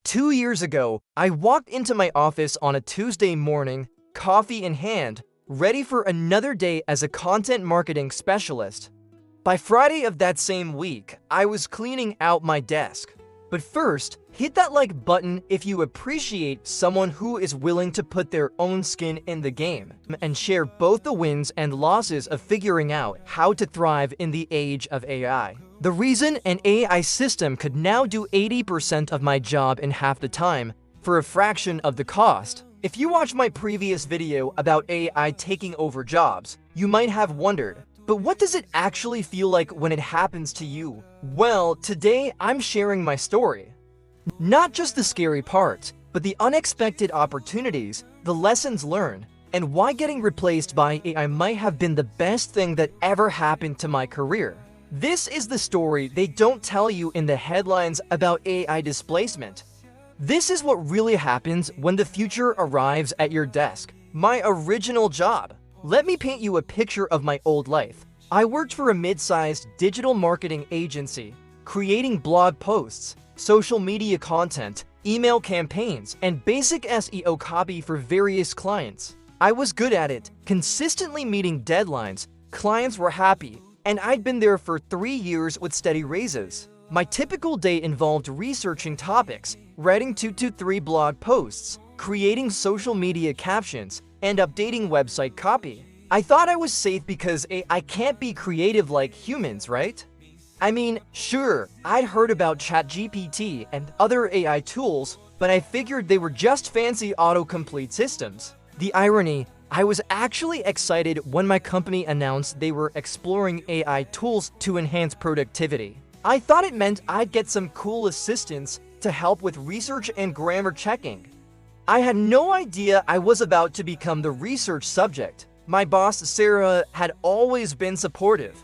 2 years ago, I walked into my office on a Tuesday morning, coffee in hand, ready for another day as a content marketing specialist. By Friday of that same week, I was cleaning out my desk. But first, hit that like button if you appreciate someone who is willing to put their own skin in the game and share both the wins and losses of figuring out how to thrive in the age of AI. The reason an AI system could now do 80% of my job in half the time for a fraction of the cost. If you watched my previous video about AI taking over jobs, you might have wondered, but what does it actually feel like when it happens to you? Well, today I'm sharing my story. Not just the scary parts, but the unexpected opportunities, the lessons learned, and why getting replaced by AI might have been the best thing that ever happened to my career. This is the story they don't tell you in the headlines about AI displacement. This is what really happens when the future arrives at your desk. My original job. Let me paint you a picture of my old life. I worked for a mid-sized digital marketing agency, creating blog posts, social media content, email campaigns, and basic SEO copy for various clients. I was good at it, consistently meeting deadlines, clients were happy, and I'd been there for 3 years with steady raises. My typical day involved researching topics, writing 2 to 3 blog posts, creating social media captions, and updating website copy. I thought I was safe because AI can't be creative like humans, right? I mean, sure, I'd heard about ChatGPT and other AI tools, but I figured they were just fancy autocomplete systems. The irony, I was actually excited when my company announced they were exploring AI tools to enhance productivity. I thought it meant I'd get some cool assistants to help with research and grammar checking. I had no idea I was about to become the research subject. My boss, Sarah, had always been supportive.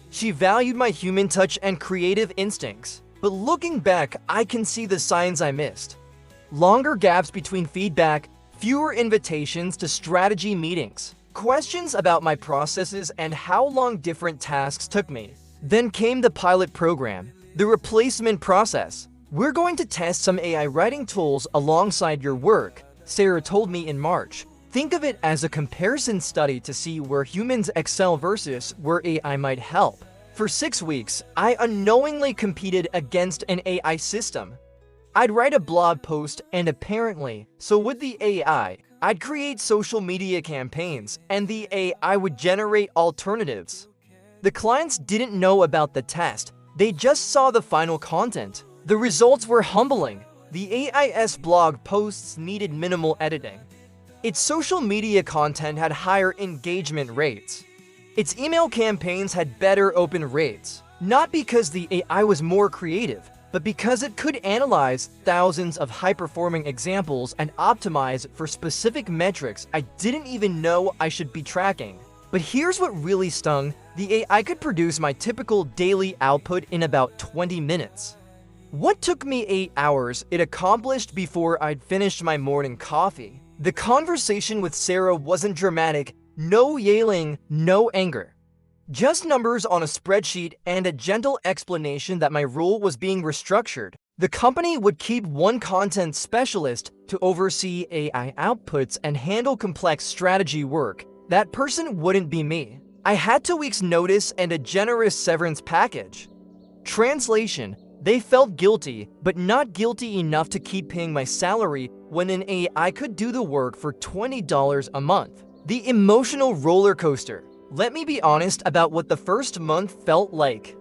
She valued my human touch and creative instincts. But looking back, I can see the signs I missed. Longer gaps between feedback, fewer invitations to strategy meetings, questions about my processes and how long different tasks took me. Then came the pilot program, the replacement process. We're going to test some AI writing tools alongside your work, Sarah told me in March. Think of it as a comparison study to see where humans excel versus where AI might help. For 6 weeks, I unknowingly competed against an AI system. I'd write a blog post and apparently, so with the AI, I'd create social media campaigns and the AI would generate alternatives. The clients didn't know about the test, they just saw the final content. The results were humbling. The AI's blog posts needed minimal editing. Its social media content had higher engagement rates. Its email campaigns had better open rates. Not because the AI was more creative, but because it could analyze thousands of high-performing examples and optimize for specific metrics I didn't even know I should be tracking. But here's what really stung. The AI could produce my typical daily output in about 20 minutes. What took me 8 hours, it accomplished before I'd finished my morning coffee. The conversation with Sarah wasn't dramatic, no yelling, no anger. Just numbers on a spreadsheet and a gentle explanation that my role was being restructured. The company would keep one content specialist to oversee AI outputs and handle complex strategy work. That person wouldn't be me. I had 2 weeks' notice and a generous severance package. Translation: they felt guilty, but not guilty enough to keep paying my salary when an AI could do the work for $20 a month. The emotional roller coaster. Let me be honest about what the first month felt like.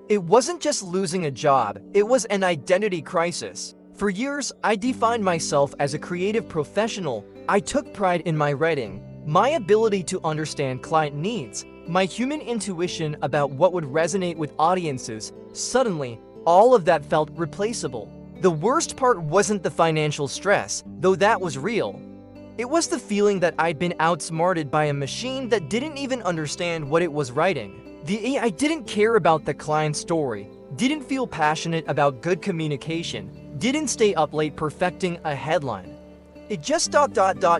It wasn't just losing a job, it was an identity crisis. For years, I defined myself as a creative professional. I took pride in my writing, my ability to understand client needs, my human intuition about what would resonate with audiences. Suddenly, all of that felt replaceable. The worst part wasn't the financial stress, though that was real. It was the feeling that I'd been outsmarted by a machine that didn't even understand what it was writing. The AI didn't care about the client's story, didn't feel passionate about good communication, didn't stay up late perfecting a headline. It just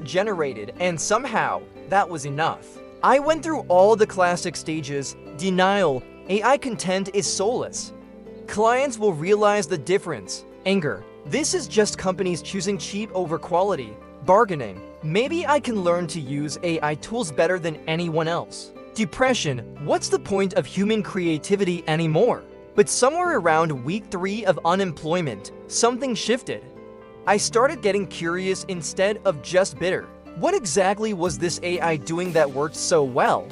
generated, and somehow, that was enough. I went through all the classic stages. Denial. AI content is soulless. Clients will realize the difference. Anger. This is just companies choosing cheap over quality, bargaining. Maybe I can learn to use AI tools better than anyone else. Depression, what's the point of human creativity anymore? But somewhere around week 3 of unemployment, something shifted. I started getting curious instead of just bitter. What exactly was this AI doing that worked so well?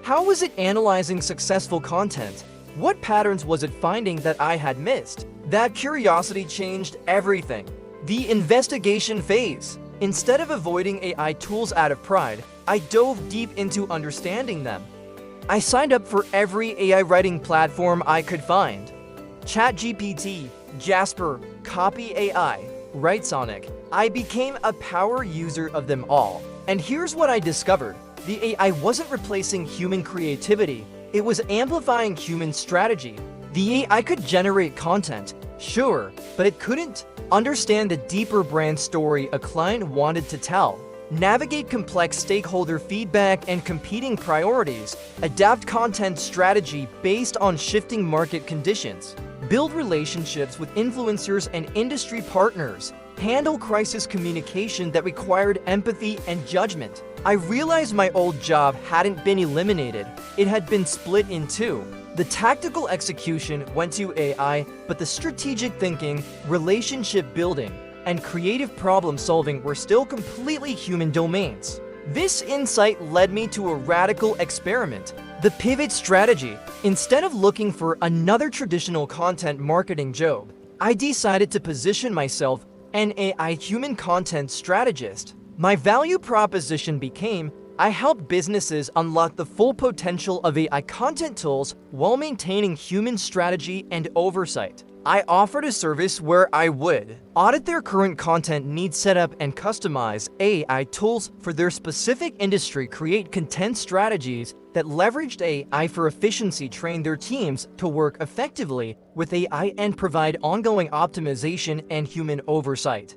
How was it analyzing successful content? What patterns was it finding that I had missed? That curiosity changed everything. The investigation phase. Instead of avoiding AI tools out of pride, I dove deep into understanding them. I signed up for every AI writing platform I could find. ChatGPT, Jasper, Copy AI, WriteSonic. I became a power user of them all. And here's what I discovered. The AI wasn't replacing human creativity, it was amplifying human strategy. The AI could generate content, sure, but it couldn't understand the deeper brand story a client wanted to tell, navigate complex stakeholder feedback and competing priorities, adapt content strategy based on shifting market conditions, build relationships with influencers and industry partners, handle crisis communication that required empathy and judgment. I realized my old job hadn't been eliminated, it had been split in two. The tactical execution went to AI, but the strategic thinking, relationship building, and creative problem solving were still completely human domains. This insight led me to a radical experiment, the pivot strategy. Instead of looking for another traditional content marketing job, I decided to position myself an AI human content strategist. My value proposition became, I help businesses unlock the full potential of AI content tools while maintaining human strategy and oversight. I offered a service where I would audit their current content needs, set up and customize AI tools for their specific industry, create content strategies that leveraged AI for efficiency, train their teams to work effectively with AI, and provide ongoing optimization and human oversight.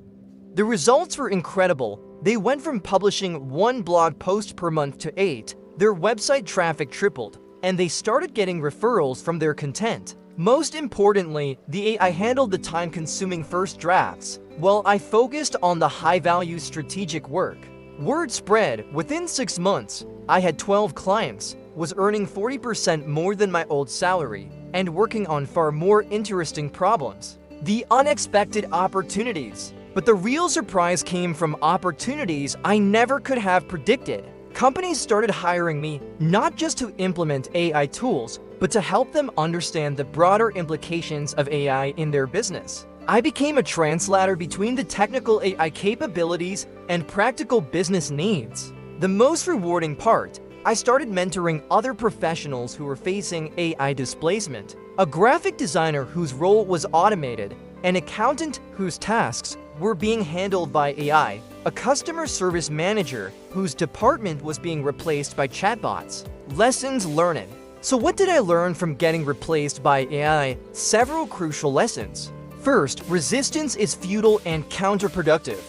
The results were incredible. They went from publishing 1 blog post per month to 8, their website traffic tripled, and they started getting referrals from their content. Most importantly, the AI handled the time-consuming first drafts, while I focused on the high-value strategic work. Word spread. Within 6 months, I had 12 clients, was earning 40% more than my old salary, and working on far more interesting problems. The unexpected opportunities. But the real surprise came from opportunities I never could have predicted. Companies started hiring me not just to implement AI tools, but to help them understand the broader implications of AI in their business. I became a translator between the technical AI capabilities and practical business needs. The most rewarding part, I started mentoring other professionals who were facing AI displacement. A graphic designer whose role was automated, an accountant whose tasks were being handled by AI, a customer service manager whose department was being replaced by chatbots. Lessons learned. So what did I learn from getting replaced by AI? Several crucial lessons. First, resistance is futile and counterproductive.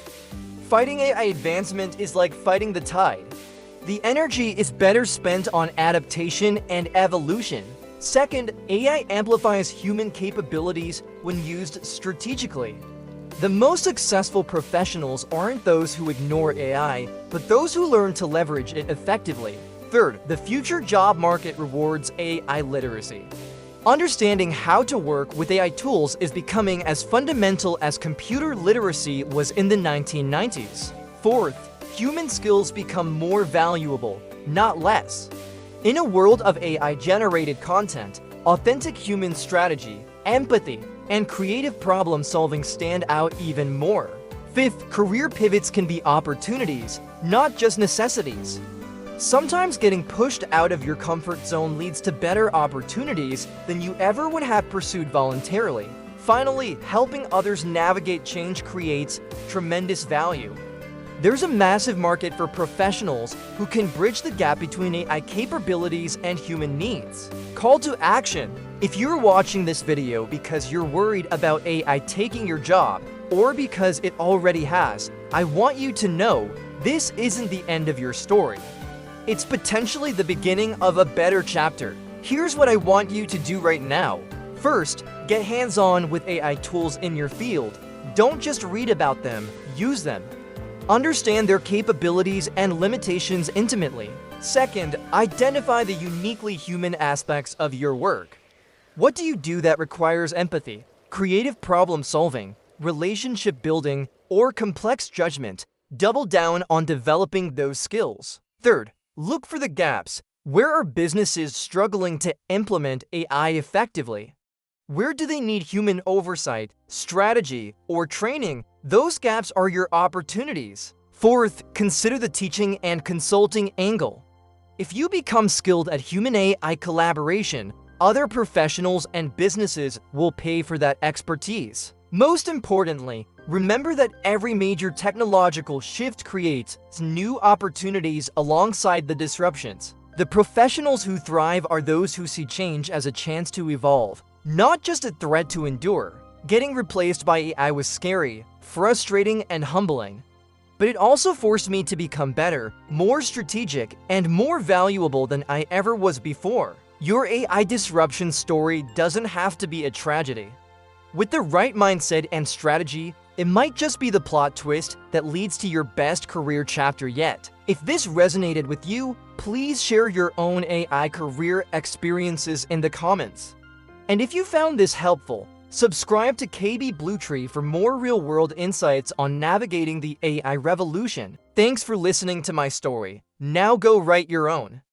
Fighting AI advancement is like fighting the tide. The energy is better spent on adaptation and evolution. Second, AI amplifies human capabilities when used strategically. The most successful professionals aren't those who ignore AI, but those who learn to leverage it effectively. Third, the future job market rewards AI literacy. Understanding how to work with AI tools is becoming as fundamental as computer literacy was in the 1990s. Fourth, human skills become more valuable, not less. In a world of AI-generated content, authentic human strategy, empathy, and creative problem-solving stand out even more. Fifth, career pivots can be opportunities, not just necessities. Sometimes getting pushed out of your comfort zone leads to better opportunities than you ever would have pursued voluntarily. Finally, helping others navigate change creates tremendous value. There's a massive market for professionals who can bridge the gap between AI capabilities and human needs. Call to action. If you're watching this video because you're worried about AI taking your job, or because it already has, I want you to know this isn't the end of your story. It's potentially the beginning of a better chapter. Here's what I want you to do right now. First, get hands-on with AI tools in your field. Don't just read about them, use them. Understand their capabilities and limitations intimately. Second, identify the uniquely human aspects of your work. What do you do that requires empathy, creative problem solving, relationship building, or complex judgment? Double down on developing those skills. Third, look for the gaps. Where are businesses struggling to implement AI effectively? Where do they need human oversight, strategy, or training? Those gaps are your opportunities. Fourth, consider the teaching and consulting angle. If you become skilled at human-AI collaboration, other professionals and businesses will pay for that expertise. Most importantly, remember that every major technological shift creates new opportunities alongside the disruptions. The professionals who thrive are those who see change as a chance to evolve, not just a threat to endure. Getting replaced by AI was scary, frustrating, and humbling. But it also forced me to become better, more strategic, and more valuable than I ever was before. Your AI disruption story doesn't have to be a tragedy. With the right mindset and strategy, it might just be the plot twist that leads to your best career chapter yet. If this resonated with you, please share your own AI career experiences in the comments. And if you found this helpful, subscribe to KB Bluetree for more real-world insights on navigating the AI revolution. Thanks for listening to my story. Now go write your own.